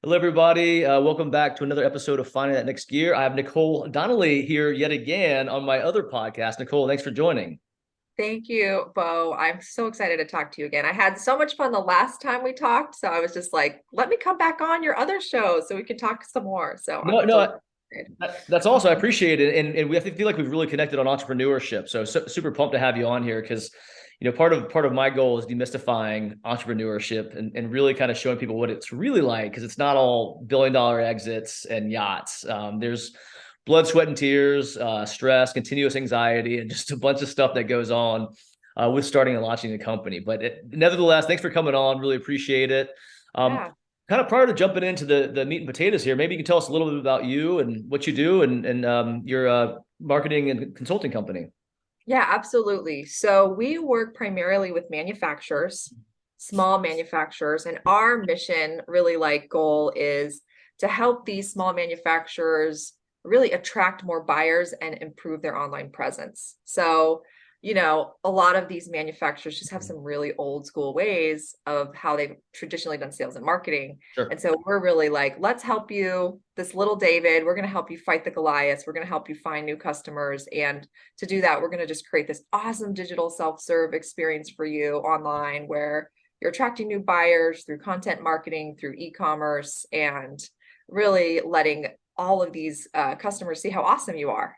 Hello, everybody. Welcome back to another episode of Finding That Next Gear. I have Nicole Donnelly here yet again on my other podcast. Nicole, thanks for joining. Thank you, Bo. I'm so excited to talk to you again. I had so much fun the last time we talked, so I was just like, let me come back on your other show so we can talk some more. So No, I'm no, delighted. that's awesome. I appreciate it, and we have to feel like we've really connected on entrepreneurship. So super pumped to have you on here because part of my goal is demystifying entrepreneurship and really kind of showing people what it's really like because it's not all billion-dollar exits and yachts. There's blood, sweat, and tears, stress, continuous anxiety, and just a bunch of stuff that goes on with starting and launching a company. But nevertheless, thanks for coming on. Really appreciate it. Um, Yeah. Kind of prior to jumping into the meat and potatoes here, maybe you can tell us a little bit about you and what you do and your marketing and consulting company. Yeah, absolutely. So we work primarily with manufacturers, small manufacturers, and our mission really goal is to help these small manufacturers really attract more buyers and improve their online presence. So, a lot of these manufacturers just have some really old school ways of how they've traditionally done sales and marketing. Sure. And so we're really like, let's help you, this little David, we're going to help you fight the Goliaths. We're going to help you find new customers. And to do that, we're going to just create this awesome digital self-serve experience for you online where you're attracting new buyers through content marketing, through e-commerce, and really letting all of these customers see how awesome you are.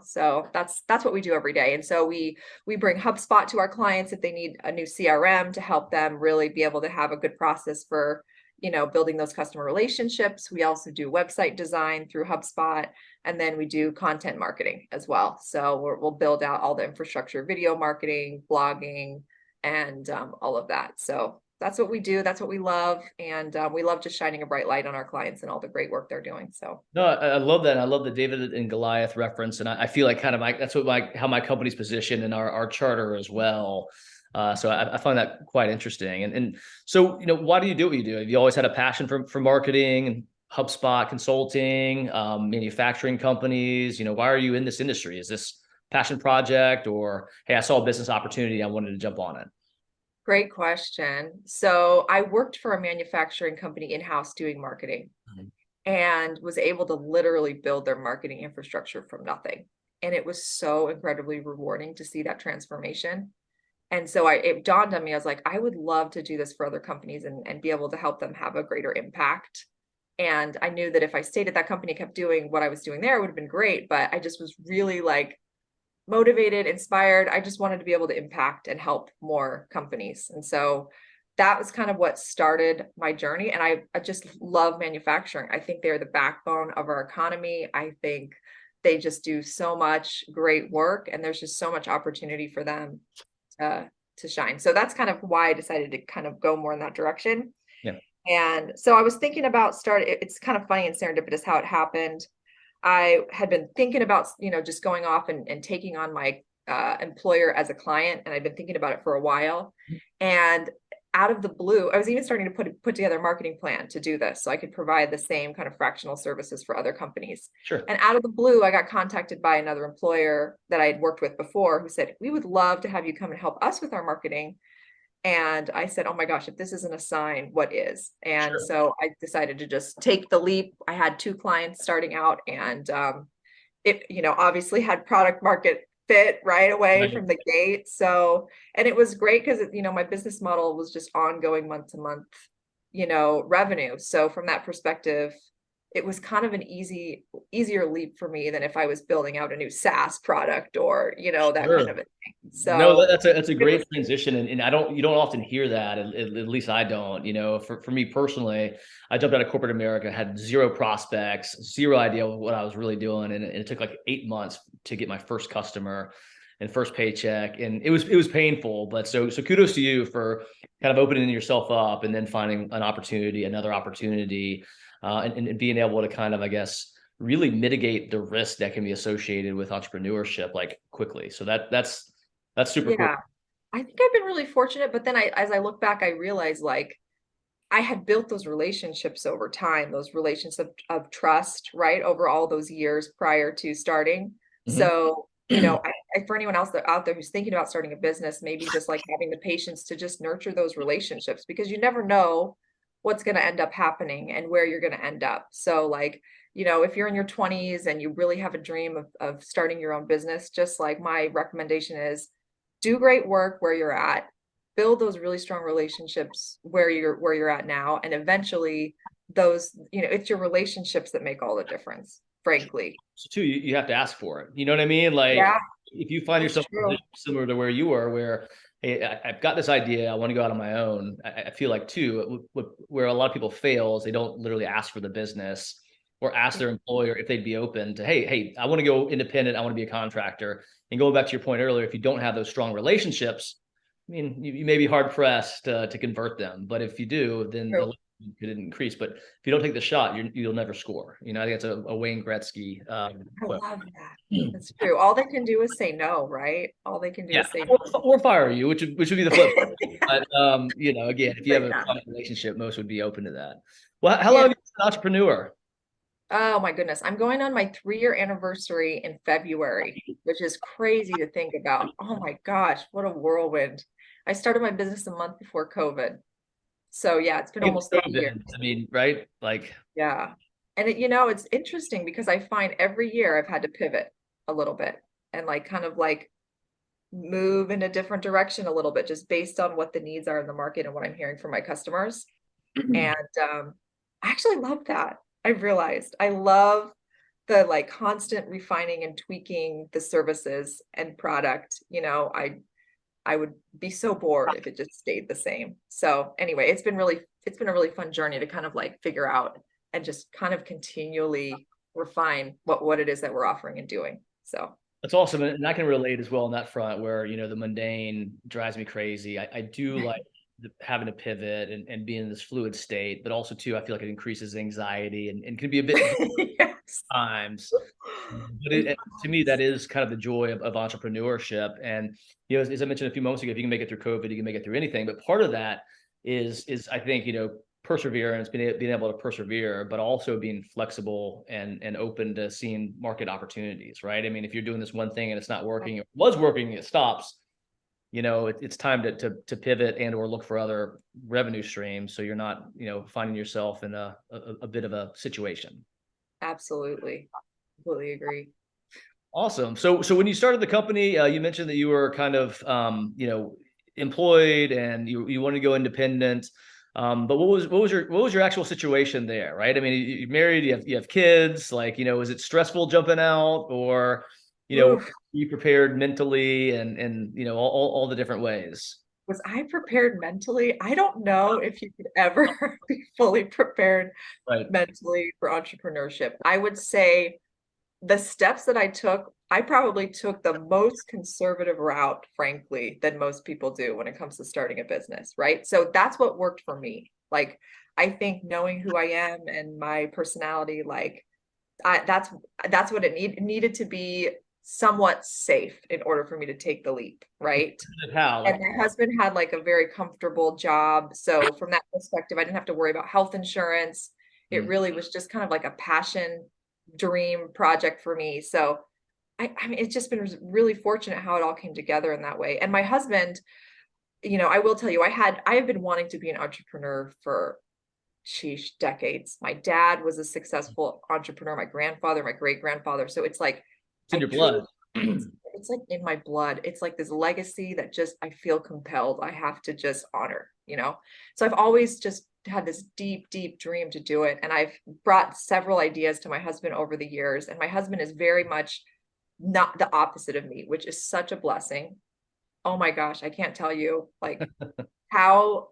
So that's what we do every day. And so we bring HubSpot to our clients if they need a new CRM to help them really be able to have a good process for building those customer relationships. We also do website design through HubSpot, and then we do content marketing as well. So we'll build out all the infrastructure, video marketing, blogging, and all of that. So that's what we do. That's what we love. And we love just shining a bright light on our clients and all the great work they're doing. So No, I love that. I love the David and Goliath reference, and I feel like kind of that's what how my company's positioned in our charter as well. So I find that quite interesting. And so why do you do what you do? Have you always had a passion for marketing and HubSpot consulting, manufacturing companies? Why are you in this industry? Is this passion project, or hey, I saw a business opportunity, I wanted to jump on it? great question. So I worked for a manufacturing company in-house doing marketing Mhm. and was able to literally build their marketing infrastructure from nothing. And it was so incredibly rewarding to see that transformation. And so it dawned on me, I was like, I would love to do this for other companies and be able to help them have a greater impact. And I knew that if I stayed at that company, kept doing what I was doing there, it would have been great. But I just was really motivated, inspired. I just wanted to be able to impact and help more companies. And so that was kind of what started my journey. And I just love manufacturing. I think they're the backbone of our economy. I think they just do so much great work, and there's just so much opportunity for them to shine. So that's kind of why I decided to kind of go more in that direction. Yeah. And so I was thinking about it's kind of funny and serendipitous how it happened. I had been thinking about, just going off and taking on my employer as a client, and I've been thinking about it for a while. And out of the blue, I was even starting to put together a marketing plan to do this, so I could provide the same kind of fractional services for other companies. Sure. And out of the blue, I got contacted by another employer that I had worked with before, who said, "We would love to have you come and help us with our marketing." And I said, oh my gosh, if this isn't a sign, what is? And Sure. so I decided to just take the leap. I had two clients starting out, and it, obviously had product market fit right away Right. from the gate. So, and it was great because, my business model was just ongoing month to month, revenue. So from that perspective, it was kind of an easier leap for me than if I was building out a new SaaS product or, that kind Sure. of a thing. No, So that's a it great was, transition, and you don't often hear that. At least I don't. For me personally, I jumped out of corporate America, had zero prospects, zero idea what I was really doing, and it took like 8 months to get my first customer and first paycheck, and it was painful. But so kudos to you for kind of opening yourself up and then finding an opportunity, another opportunity, and being able to kind of, I guess, really mitigate the risk that can be associated with entrepreneurship like quickly. So that's super cool. yeah. I think I've been really fortunate, but then as I look back, I realized I had built those relationships over time, those relationships of trust, right, over all those years prior to starting. Mhm. So, for anyone else out there who's thinking about starting a business, maybe just like having the patience to just nurture those relationships, because you never know what's going to end up happening and where you're going to end up. So like, if you're in your 20s and you really have a dream of starting your own business, just like my recommendation is do great work where you're at, build those really strong relationships where you're at now. And eventually those, it's your relationships that make all the difference, frankly. So too, you have to ask for it. You know what I mean? Like Yeah, if you find that's yourself in a true. position similar to where you are, where hey, I've got this idea, I want to go out on my own. I feel like too, where a lot of people fail is they don't literally ask for the business or ask their employer if they'd be open to, hey, I want to go independent. I want to be a contractor. And going back to your point earlier, if you don't have those strong relationships, I mean, you may be hard pressed to convert them. But if you do, then the True. could increase. But if you don't take the shot, you'll never score. I think it's a Wayne Gretzky I quote. love that. That's true. All they can do is say no, right? All they can do Yeah, is say or fire you, which would be the flip. no. But again, if you have But a yeah. strong relationship, most would be open to that. Well, how long Yeah. have you been an entrepreneur? Oh my goodness. I'm going on my 3-year anniversary in February, which is crazy to think about. Oh my gosh, what a whirlwind. I started my business a month before COVID. So yeah, it's been It's almost 3 years. COVID. I mean, right? Like, Yeah. And it's interesting because I find every year I've had to pivot a little bit and like kind of like move in a different direction a little bit just based on what the needs are in the market and what I'm hearing from my customers. And I actually love that. I've realized I love the like constant refining and tweaking the services and product. I would be so bored if it just stayed the same. So anyway, it's been a really fun journey to kind of like figure out and just kind of continually refine what it is that we're offering and doing. So that's awesome, and I can relate as well on that front. Where the mundane drives me crazy. I do like having to pivot and be in this fluid state, but also too, I feel like it increases anxiety and can be a bit yes. times. But It to me, that is kind of the joy of entrepreneurship. And as I mentioned a few moments ago, if you can make it through COVID, you can make it through anything. But part of that is I think perseverance, being able to persevere, but also being flexible and open to seeing market opportunities. Right? I mean, if you're doing this one thing and it's not working, it was working, it stops. It's time to pivot and or look for other revenue streams, so you're not finding yourself in a bit of a situation. absolutely. Completely agree. Awesome. So when you started the company, you mentioned that you were kind of employed and you wanted to go independent. But what was your actual situation there, right? I mean, you're married, you have kids. Like, is it stressful jumping out, or Oof. you prepared mentally and all the different ways? Was I prepared mentally? I don't know if you could ever be fully prepared Right. mentally for entrepreneurship. I would say the steps that I took, I probably took the most conservative route, frankly, than most people do when it comes to starting a business, right? So that's what worked for me. Like, I think knowing who I am and my personality, like, that's what it needed to be somewhat safe in order for me to take the leap, right? How? And Like, my husband had like a very comfortable job. So from that perspective, I didn't have to worry about health insurance. It mm, really was just kind of like a passion dream project for me. So I mean, it's just been really fortunate how it all came together in that way. And my husband, I will tell you, I have been wanting to be an entrepreneur for sheesh, decades. My dad was a successful entrepreneur, my grandfather, my great grandfather. So it's like it's in I your truly blood. it's like in my blood. It's like this legacy that just I feel compelled. I have to just honor. So I've always just had this deep, deep dream to do it. And I've brought several ideas to my husband over the years. And my husband is very much not the opposite of me, which is such a blessing. Oh my gosh, I can't tell you like how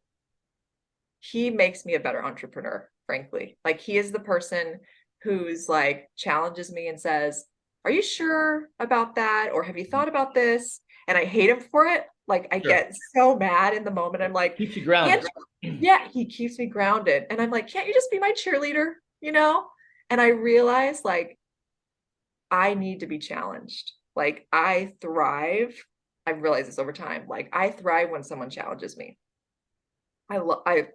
he makes me a better entrepreneur, frankly. Like he is the person who's like challenges me and says, "Are you sure about that? Or have you thought about this?" And I hate him for it. Like I Sure. get so mad in the moment. I'm like, Keeps you grounded. can't yeah, he keeps me grounded. And I'm like, can't you just be my cheerleader? You know? And I realize like I need to be challenged. Like I thrive. I've realized this over time. Like I thrive when someone challenges me. I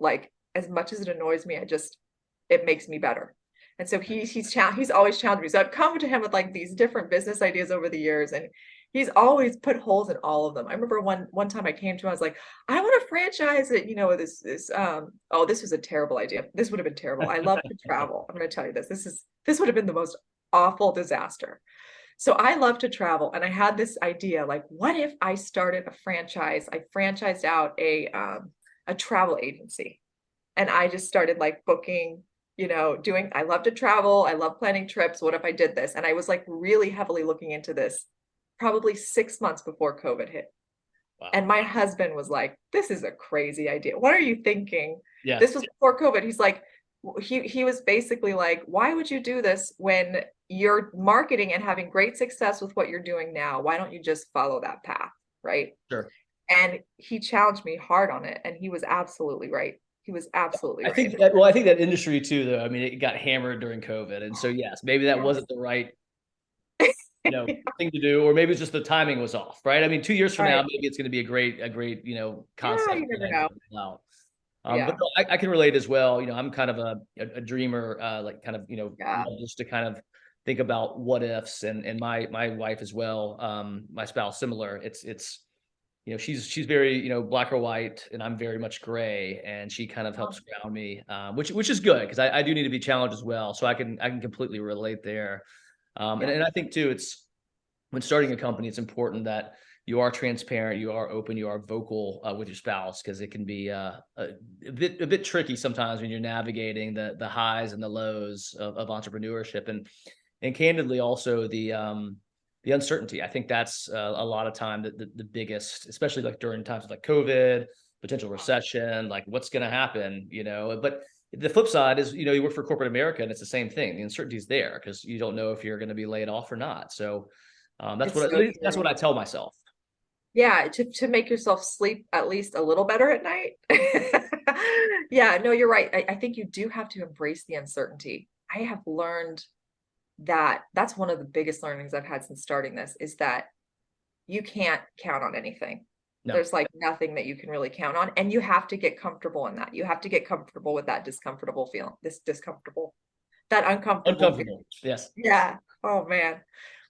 like as much as it annoys me, it makes me better. And so he's always challenged me. So I've come to him with like these different business ideas over the years, and He's always put holes in all of them. I remember one time I came to him, I was like, I want to franchise it, oh, this was a terrible idea. This would have been terrible. I love to travel. I'm going to tell you this. This would have been the most awful disaster. So I love to travel, and I had this idea, like, what if I started a franchise? I franchised out a travel agency, and I just started like booking, I love to travel. I love planning trips. What if I did this? And I was like really heavily looking into this probably 6 months before COVID hit. Wow. And my husband was like, this is a crazy idea. What are you thinking? This Yes. was before COVID. He's like, he was basically like, why would you do this when you're marketing and having great success with what you're doing now? Why don't you just follow that path? Right. Sure. And he challenged me hard on it. And he was absolutely right. He was absolutely I right. think that, well, I think that industry too, though, I mean, it got hammered during COVID. And so, yes, maybe that Yes. wasn't the right, thing to do, or maybe it's just the timing was off, right? I mean, 2 years from now, Right. maybe it's going to be a great, Yeah, concept you never and know. idea to roll out. But Yeah. no, I can relate as well. I'm kind of a dreamer, like kind of, Yeah. love just to kind of think about what ifs, and my wife as well, my spouse, similar. It's she's very, black or white, and I'm very much gray, and she kind of helps Oh, ground me, which is good because I do need to be challenged as well. So I can completely relate there. yeah. And I think too, it's when starting a company, it's important that you are transparent, you are open, you are vocal with your spouse, because it can be a bit tricky sometimes when you're navigating the highs and the lows of entrepreneurship, and candidly also the uncertainty. I think that's a lot of time the biggest, especially like during times like COVID, potential recession, like what's going to happen, But the flip side is, you work for corporate America, and it's the same thing. The uncertainty is there because you don't know if you're going to be laid off or not. So that's It's what, at so least that's true. what I tell myself. Yeah, to make yourself sleep at least a little better at night. Yeah, no, you're right. I think you do have to embrace the uncertainty. I have learned that that's one of the biggest learnings I've had since starting this is that you can't count on anything. No, There's like nothing that you can really count on, and you have to get comfortable in that. You have to get comfortable with that that uncomfortable feeling. uncomfortable. Yes, Yeah. Oh man.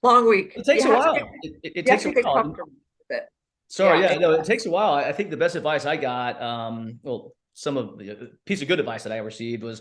Long week. it takes You a have to get while. It you have takes a to get while. comfortable with it. Sorry, Yeah. yeah, no, it takes a while. I think the best advice I got, well, some of the piece of good advice that I received was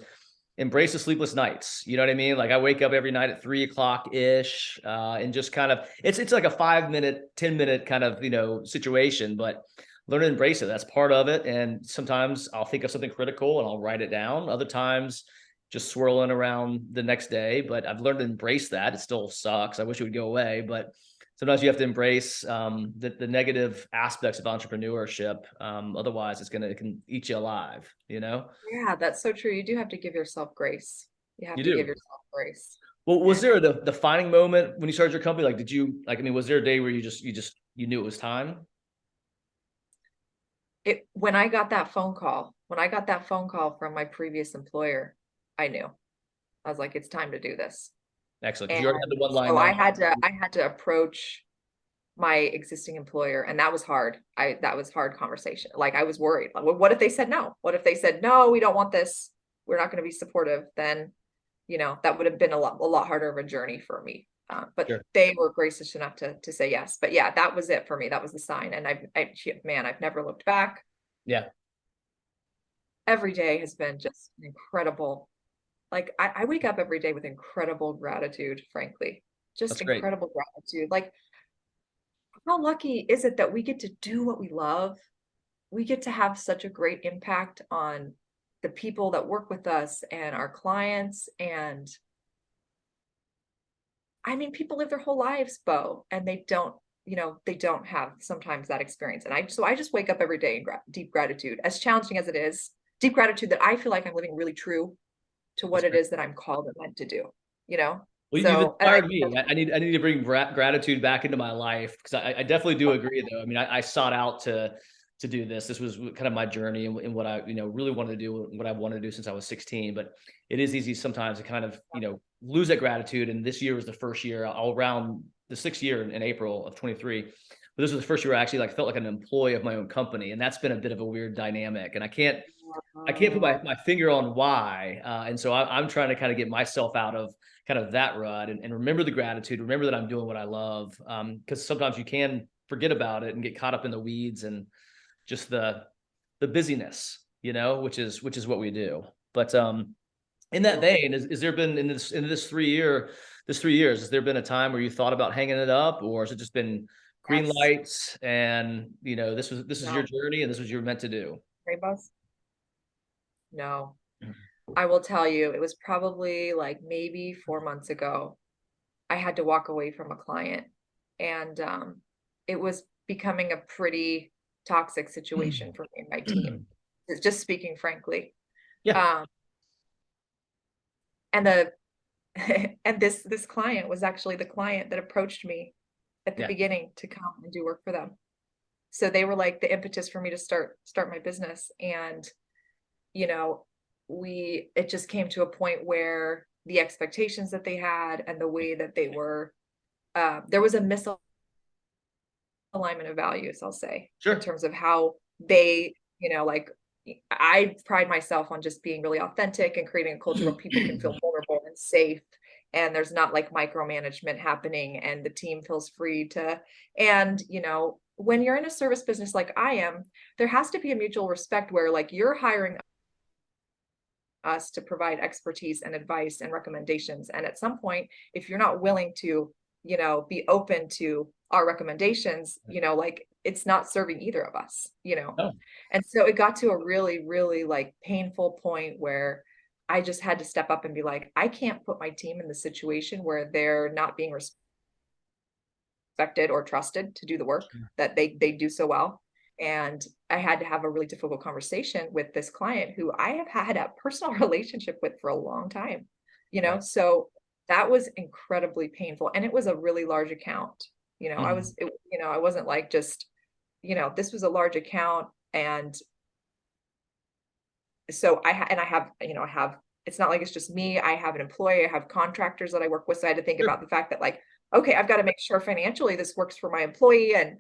embrace the sleepless nights. You know what I mean? Like I wake up every night at 3 o'clock ish, and just kind of it's like a 5 minute, 10 minute kind of situation, but learn to embrace it. That's part of it. And sometimes I'll think of something critical and I'll write it down. Other times, just swirling around the next day. But I've learned to embrace that. It still sucks. I wish it would go away, but sometimes you have to embrace the negative aspects of entrepreneurship. Otherwise, it can eat you alive. Yeah, that's so true. You do have to give yourself grace. You have You to give do. yourself grace. Well, was And there the defining moment when you started your company? Like, did you like? I mean, was there a day where you knew it was time? when I got that phone call from my previous employer, I knew. I was like, it's time to do this. Excellent, because And you already had the one line so now. I had to approach my existing employer, and that was hard. That was hard conversation. Like I was worried. Like, well, what if they said no? What if they said no, we don't want this. We're not going to be supportive. Then, that would have been a lot harder of a journey for me. But Sure. they were gracious enough to say yes. But yeah, that was it for me. That was the sign. And man, I've never looked back. Yeah, Every day has been just incredible. Like I wake up every day with incredible gratitude, frankly, just that's great. incredible gratitude. Like, how lucky is it that we get to do what we love? We get to have such a great impact on the people that work with us and our clients. And I mean, people live their whole lives, Bo, and they don't have sometimes that experience. And I just wake up every day in deep gratitude, as challenging as it is, deep gratitude that I feel like I'm living really true to what That's it great. is that I'm called and meant to do, you know? Well, you've So, and I inspired think me. that's I need to bring gratitude back into my life, because I definitely do agree, though. I mean, I sought out to do this. This was kind of my journey, and what I really wanted to do, what I wanted to do since I was 16. But it is easy sometimes to kind of lose that gratitude. And this year was the first year. I'll round the sixth year in April of 23. But this was the first year I actually like felt like an employee of my own company, and that's been a bit of a weird dynamic. And I can't I can't put Oh, my finger on why. And so I'm trying to kind of get myself out of kind of that rut, and remember the gratitude, remember that I'm doing what I love. Because sometimes you can forget about it and get caught up in the weeds and just the busyness, which is what we do. But in that vein, is there been in this 3 years, has there been a time where you thought about hanging it up, or has it just been green yes. lights and this is your No. journey and this was you're meant to do? Rainbows? No. I will tell you, it was probably like maybe 4 months ago. I had to walk away from a client, and it was becoming a pretty toxic situation for me and my team. Just speaking frankly. Yeah, Um, and the and this client was actually the client that approached me at the yeah, beginning to come and do work for them. So they were like the impetus for me to start my business. And you know, it just came to a point where the expectations that they had and the way that they were, there was a misalignment of values, I'll say, in sure. terms of how they, like, I pride myself on just being really authentic and creating a culture where people can feel vulnerable and safe. And there's not like micromanagement happening, and the team feels free to, and when you're in a service business like I am, there has to be a mutual respect where like you're hiring us to provide expertise and advice and recommendations. And at some point, if you're not willing to, be open to our recommendations, like it's not serving either of us. Oh, And so it got to a really, really like painful point where I just had to step up and be like, I can't put my team in the situation where they're not being respected or trusted to do the work sure. that they do so well. And I had to have a really difficult conversation with this client who I have had a personal relationship with for a long time. Right. So that was incredibly painful. And it was a really large account. Mhm. I wasn't like just, this was a large account. And so I have, it's not like it's just me. I have an employee, I have contractors that I work with. So I had to think Sure. about the fact that like, okay, I've got to make sure financially this works for my employee and,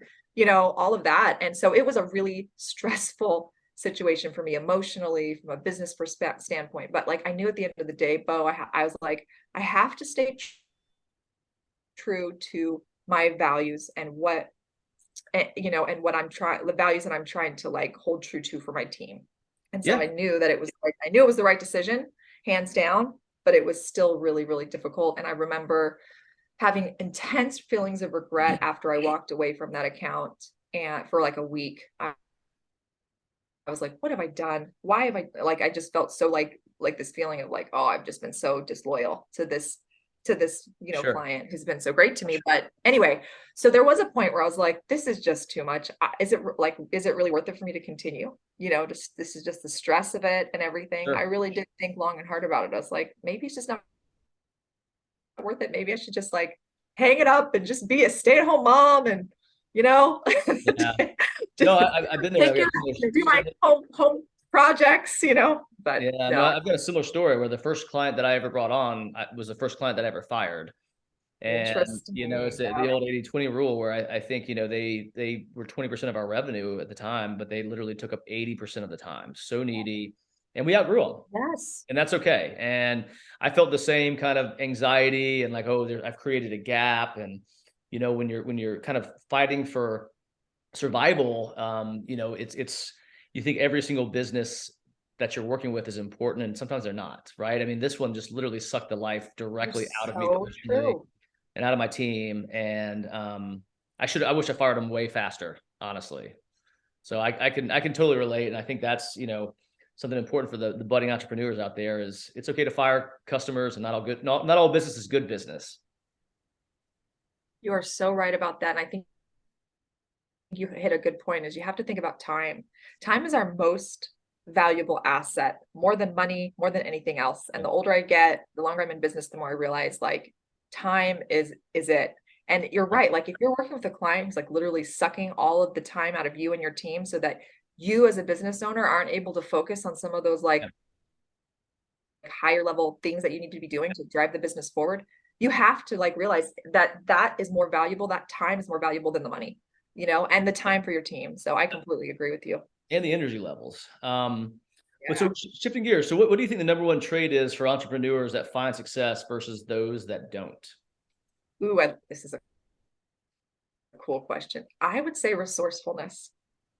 all of that. And so it was a really stressful situation for me emotionally from a business perspective standpoint. But like, I knew at the end of the day, Bo, I was like, I have to stay true to my values and and what I'm trying, the values that I'm trying to like hold true to for my team. And so Yeah. I knew that it was like, I knew it was the right decision, hands down, but it was still really, really difficult. And I remember having intense feelings of regret after I walked away from that account and for like a week. I was like, what have I done? Why have I like I just felt so like this feeling of like, oh, I've just been so disloyal to this, Sure. client who's been so great to me. But anyway, so there was a point where I was like, this is just too much. Is it really worth it for me to continue? Just this is just the stress of it and everything. I Sure. really did think long and hard about it. I was like, maybe it's just not worth it. Maybe I should just like hang it up and just be a stay-at-home mom and you know Yeah. No, take I've been there. I've care got and do my home projects. But yeah, no, no, I've got a similar story where the first client that I ever brought on was the first client that I ever fired. And, it's interesting. the old 80/20 rule where I think, they were 20% of our revenue at the time, but they literally took up 80% of the time. So needy. And we outgrew them. Yes. And that's okay. And I felt the same kind of anxiety and like, oh, I've created a gap. And, when you're kind of fighting for survival, it's you think every single business that you're working with is important, and sometimes they're not, right? I mean, this one just literally sucked the life You're directly out of me so personally true. and out of my team. And I wish I fired them way faster, honestly. So I can totally relate. And I think that's, something important for the budding entrepreneurs out there is it's okay to fire customers, and not all business is good business. You are so right about that. And I think you hit a good point is you have to think about time. Time is our most valuable asset, more than money, more than anything else. And Yeah. the older I get, the longer I'm in business, the more I realize like time is it. And you're right. Like if you're working with a client who's like literally sucking all of the time out of you and your team so that you as a business owner aren't able to focus on some of those Yeah. like higher level things that you need to be doing to drive the business forward, you have to like realize that that is more valuable. That time is more valuable than the money, and the time for your team. So I completely agree with you. And the energy levels. But Yeah. so shifting gears, so what do you think the number one trait is for entrepreneurs that find success versus those that don't? Ooh, this is a cool question. I would say resourcefulness.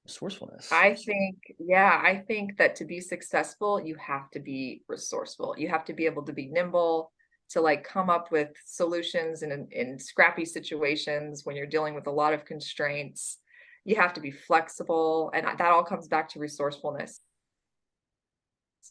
Resourcefulness. I think, yeah, I think that to be successful, you have to be resourceful. You have to be able to be nimble, to like come up with solutions in scrappy situations when you're dealing with a lot of constraints. You have to be flexible, and that all comes back to resourcefulness.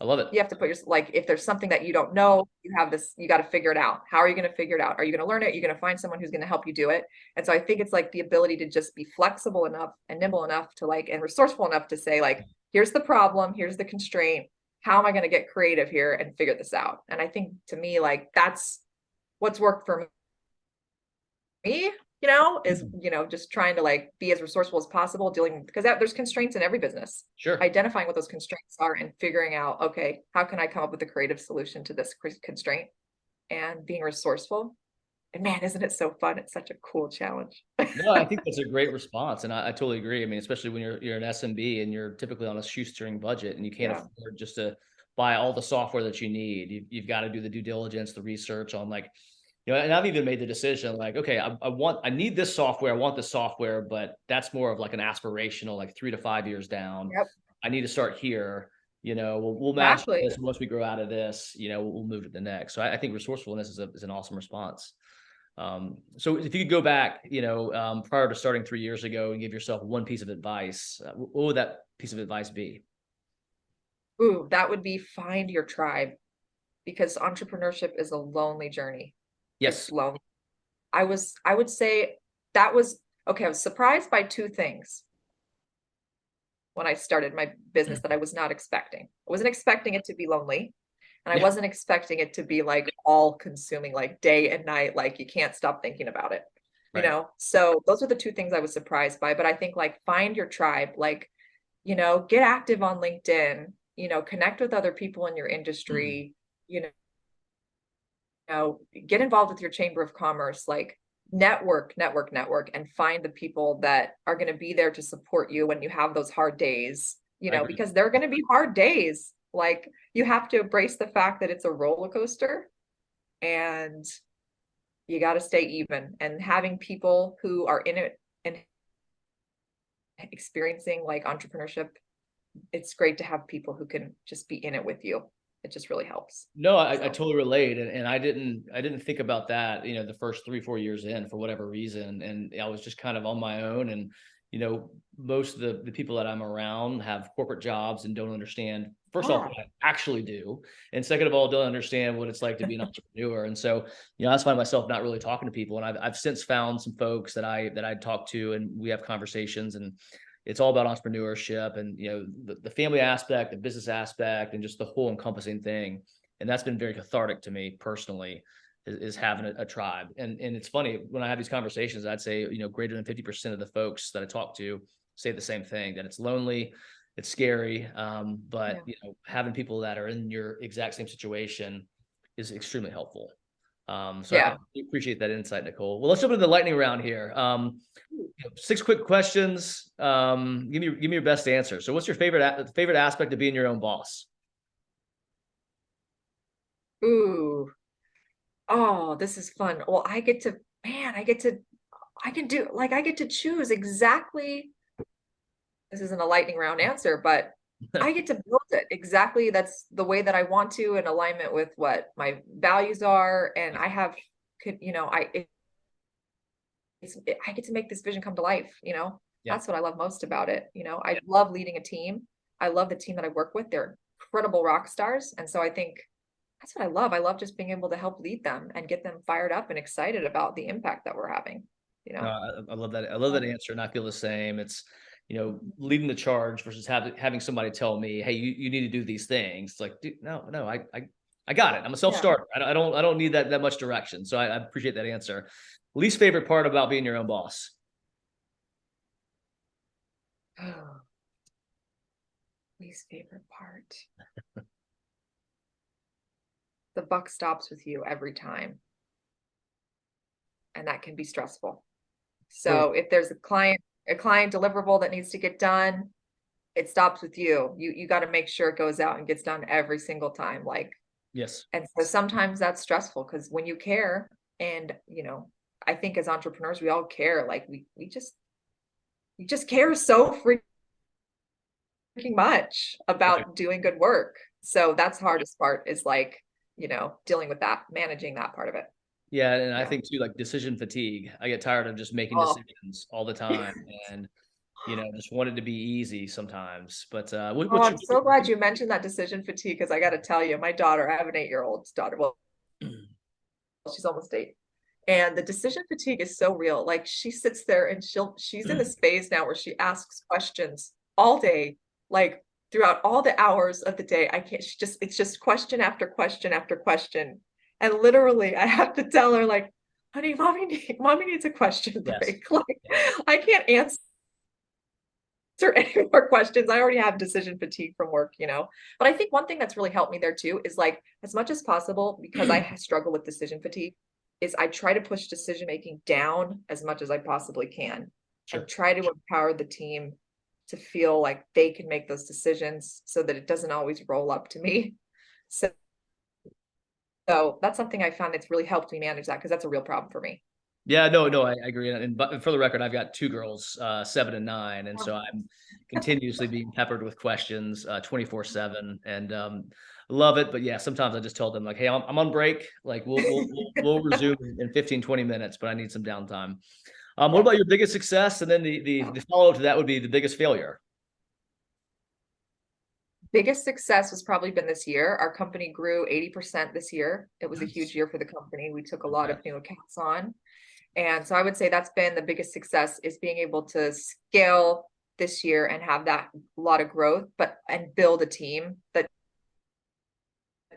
I love it. You have to put your, like, if there's something that you don't know, you have this, you got to figure it out. How are you going to figure it out? Are you going to learn it? You're going to find someone who's going to help you do it. And so I think it's like the ability to just be flexible enough and nimble enough to like, and resourceful enough to say, like, here's the problem, here's the constraint. How am I going to get creative here and figure this out? And I think to me, like, that's what's worked for me, is, just trying to like be as resourceful as possible, dealing, because there's constraints in every business. Sure. Identifying what those constraints are and figuring out, okay, how can I come up with a creative solution to this constraint, and being resourceful. And man, isn't it so fun? It's such a cool challenge. No, I think that's a great response, and I totally agree. I mean, especially when you're an SMB and you're typically on a shoestring budget, and you can't Yeah. afford just to buy all the software that you need. You've got to do the due diligence, the research on like, and I've even made the decision like, okay, I need this software, I want this software, but that's more of like an aspirational, like 3 to 5 years down. Yep. I need to start here. We'll master Exactly. this. Once we grow out of this, we'll move to the next. So I think resourcefulness is an awesome response. So if you could go back, prior to starting 3 years ago and give yourself one piece of advice, what would that piece of advice be? Ooh, that would be find your tribe, because entrepreneurship is a lonely journey. It's Yes. lonely. I would say that was okay. I was surprised by two things when I started my business that I was not expecting. I wasn't expecting it to be lonely. And I Yeah. wasn't expecting it to be like all consuming, like day and night, like you can't stop thinking about it, Right. So those are the two things I was surprised by. But I think like find your tribe, like, get active on LinkedIn, connect with other people in your industry, you get involved with your chamber of commerce, like network, and find the people that are going to be there to support you when you have those hard days, I agree. because they're going to be hard days. Like, you have to embrace the fact that it's a roller coaster, and you got to stay even, and having people who are in it and experiencing like entrepreneurship, it's great to have people who can just be in it with you. It just really helps. No, I So totally relate, and I didn't think about that, the first 3 4 years in for whatever reason, and I was just kind of on my own, and most of the people that I'm around have corporate jobs and don't understand first off yeah, what I actually do, and second of all don't understand what it's like to be an entrepreneur, and so I just find myself not really talking to people, and I've since found some folks that I talk to, and we have conversations, and it's all about entrepreneurship and the family aspect, the business aspect, and just the whole encompassing thing. And that's been very cathartic to me personally, is having a tribe. And it's funny when I have these conversations, I'd say greater than 50% of the folks that I talk to say the same thing, that it's lonely, it's scary, but yeah, having people that are in your exact same situation is extremely helpful. So I yeah. appreciate that insight, Nicole. Well, let's jump into the lightning round here. 6 quick questions. Give me your best answer. So, what's your favorite aspect of being your own boss? Ooh, oh, this is fun. Well, man, I get to choose exactly. This isn't a lightning round answer, but I get to build it exactly. That's the way that I want to, in alignment with what my values are. And I have, I get to make this vision come to life. Yeah. That's what I love most about it. I love leading a team. I love the team that I work with. They're incredible rock stars. And so I think that's what I love. I love just being able to help lead them and get them fired up and excited about the impact that we're having, you No, know? I love that. I love that answer, and I feel the same. It's leading the charge versus having somebody tell me, "Hey, you need to do these things." It's like, dude, no, I got it. I'm a self Yeah. starter. I don't need that much direction. So I appreciate that answer. Least favorite part about being your own boss? Oh, least favorite part. The buck stops with you every time, and that can be stressful. Totally. So if there's a client deliverable that needs to get done, it stops with you. You got to make sure it goes out and gets done every single time. Like, Yes. and so sometimes that's stressful because when you care, and I think as entrepreneurs, we all care. Like we just care so freaking much Right. about doing good work. So that's the hardest part is like, dealing with that, managing that part of it. Yeah, and I Yeah. think too, like decision fatigue. I get tired of just making Oh, decisions all the time, and just want it to be easy sometimes. But oh, what's I'm your so glad you mentioned that decision fatigue because I got to tell you, my daughter, I have an 8-year-old daughter. Well, she's almost 8. And the decision fatigue is so real. Like she sits there and she's in this phase now where she asks questions all day, like throughout all the hours of the day. I can't, it's just question after question after question. And literally I have to tell her like, honey, mommy needs a question yes, break. Like yes, I can't answer any more questions. I already have decision fatigue from work. But I think one thing that's really helped me there too is like as much as possible, because struggle with decision fatigue, is I try to push decision making down as much as I possibly can and sure. try to empower the team to feel like they can make those decisions so that it doesn't always roll up to me. So, so that's something I found that's really helped me manage that because that's a real problem for me. Yeah, no, no, I agree. And but for the record, I've got two girls, 7 and 9, and so I'm continuously being peppered with questions, 24/7, and love it. But yeah, sometimes I just tell them like, "Hey, I'm on break. Like, we'll resume in 15, 20 minutes, but I need some downtime." What Yeah. about your biggest success? And then the follow up to that would be the biggest failure. Biggest success has probably been this year. Our company grew 80% this year. It was a huge Nice. year for the company. We took a lot of Congrats. new accounts on. And so I would say that's been the biggest success is being able to scale this year and have that lot of growth, and build a team that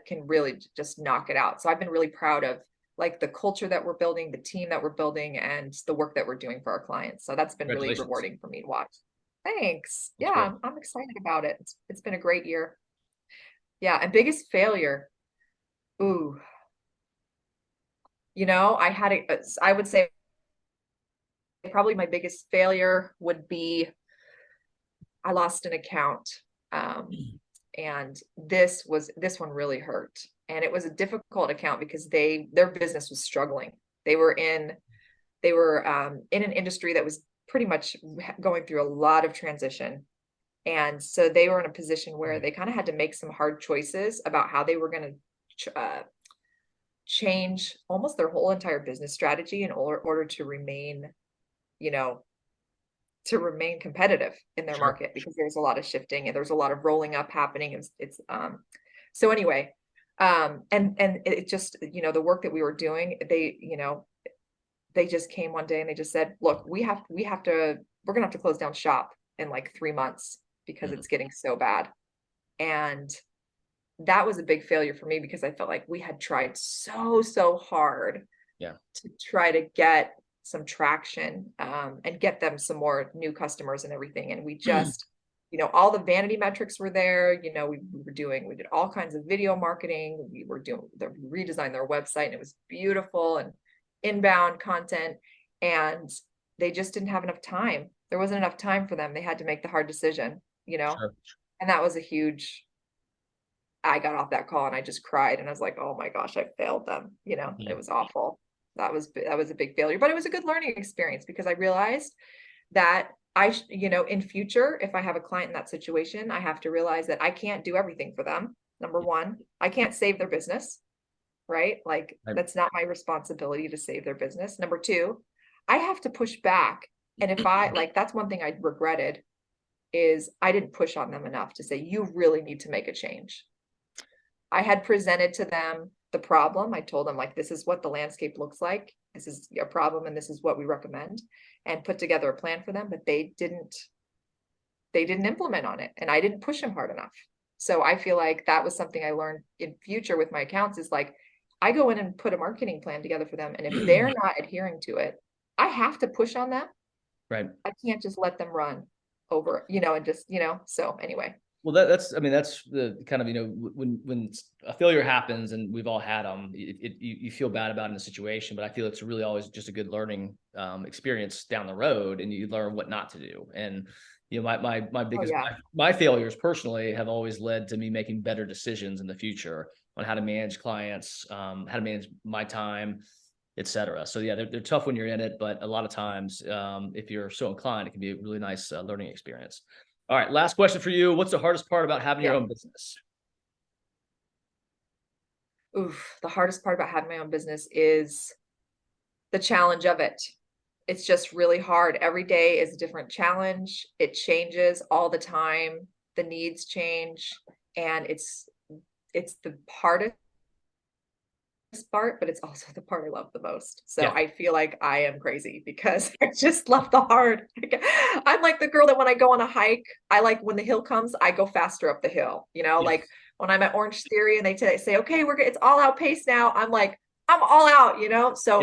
can really just knock it out. So I've been really proud of like the culture that we're building, the team that we're building, and the work that we're doing for our clients. So that's been really Congratulations. rewarding for me to watch. Thanks. That's Yeah, great. I'm excited about it. It's been a great year. Yeah, and biggest failure. Ooh, I would say probably my biggest failure would be I lost an account. Um, and this one really hurt. And it was a difficult account because their business was struggling. They were in an industry that was pretty much going through a lot of transition. And so they were in a position where they kind of had to make some hard choices about how they were going to change almost their whole entire business strategy in order you know, to remain competitive in their Sure. market because there's a lot of shifting and there's a lot of rolling up happening. So anyway, and it just, the work that we were doing, they just came one day and they just said, look, we're gonna have to close down shop in like 3 months because Mhm. it's getting so bad. And that was a big failure for me because I felt like we had tried so hard Yeah. to try to get some traction, and get them some more new customers and everything. And we just, all the vanity metrics were there. We did all kinds of video marketing. We redesigned their website and it was beautiful and inbound content. And they just didn't have enough time. There wasn't enough time for them. They had to make the hard decision. Sure. And that was I got off that call and I just cried and I was like, "Oh my gosh, I failed them." It Yeah. was awful. That was a big failure, but it was a good learning experience because I realized that in future, if I have a client in that situation, I have to realize that I can't do everything for them. Number one, I can't save their business, right? Like Right. that's not my responsibility to save their business. Number two, I have to push back. And if I like, that's one thing I regretted is I didn't push on them enough to say, you really need to make a change. I had presented to them the problem. I told them like, this is what the landscape looks like. This is a problem and this is what we recommend, and put together a plan for them, but they didn't implement on it and I didn't push them hard enough. So I feel like that was something I learned in future with my accounts is like, I go in and put a marketing plan together for them. And if they're not adhering to it, I have to push on them. Right. I can't just let them run over, and just. So anyway, Well, I mean, that's the kind of, when a failure happens, and we've all had them, you feel bad about it in a situation, but I feel it's really always just a good learning experience down the road, and you learn what not to do. And My Oh, biggest yeah. my failures personally have always led to me making better decisions in the future on how to manage clients, how to manage my time, etc. So yeah, they're tough when you're in it, but a lot of times, if you're so inclined, it can be a really nice learning experience. All right, last question for you. What's the hardest part about having your Yeah. own business? Oof, the hardest part about having my own business is the challenge of it. It's just really hard. Every day is a different challenge. It changes all the time. The needs change, and it's the hardest part, but it's also the part I love the most. So Yeah. I feel like I am crazy because I just love the hard. I'm like the girl that when I go on a hike, I like when the hill comes, I go faster up the hill. Like Yes. when I'm at Orange Theory and they say, okay, it's all out pace now. I'm like, I'm all out, Yeah. So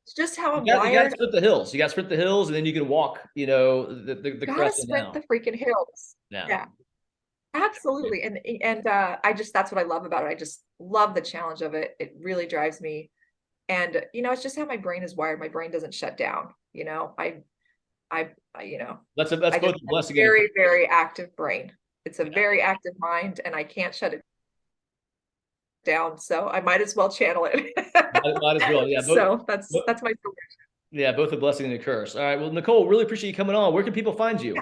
it's just how I'm You got to wired. sprint the hills. You got to sprint the hills, and then you can walk. The Gotta crest of sprint down. the freaking hills. Yeah. Yeah. Absolutely. And I just that's what I love about it. I just love the challenge of it. It really drives me. And it's just how my brain is wired. My brain doesn't shut down. That's I just both a have a blessing and a very, curse. very active brain. It's a Yeah. very active mind and I can't shut it down. So I might as well channel it. Might as well. Yeah. So that's my story. Yeah, both a blessing and a curse. All right. Well, Nicole, really appreciate you coming on. Where can people find you?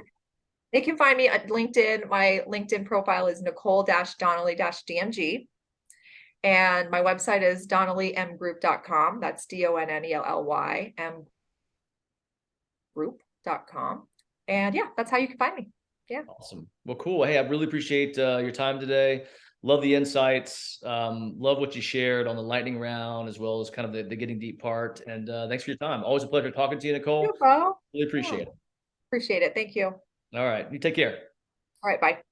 They can find me at LinkedIn. My LinkedIn profile is Nicole-Donnelly-DMG. And my website is donnellymgroup.com. That's DONNELLY mgroup.com. And yeah, that's how you can find me. Yeah. Awesome. Well, cool. Hey, I really appreciate your time today. Love the insights. Love what you shared on the lightning round, as well as kind of the getting deep part. And thanks for your time. Always a pleasure talking to you, You, Nicole. Bo. Really Yeah. appreciate it. Appreciate it. Thank you. All right. You take care. All right. Bye.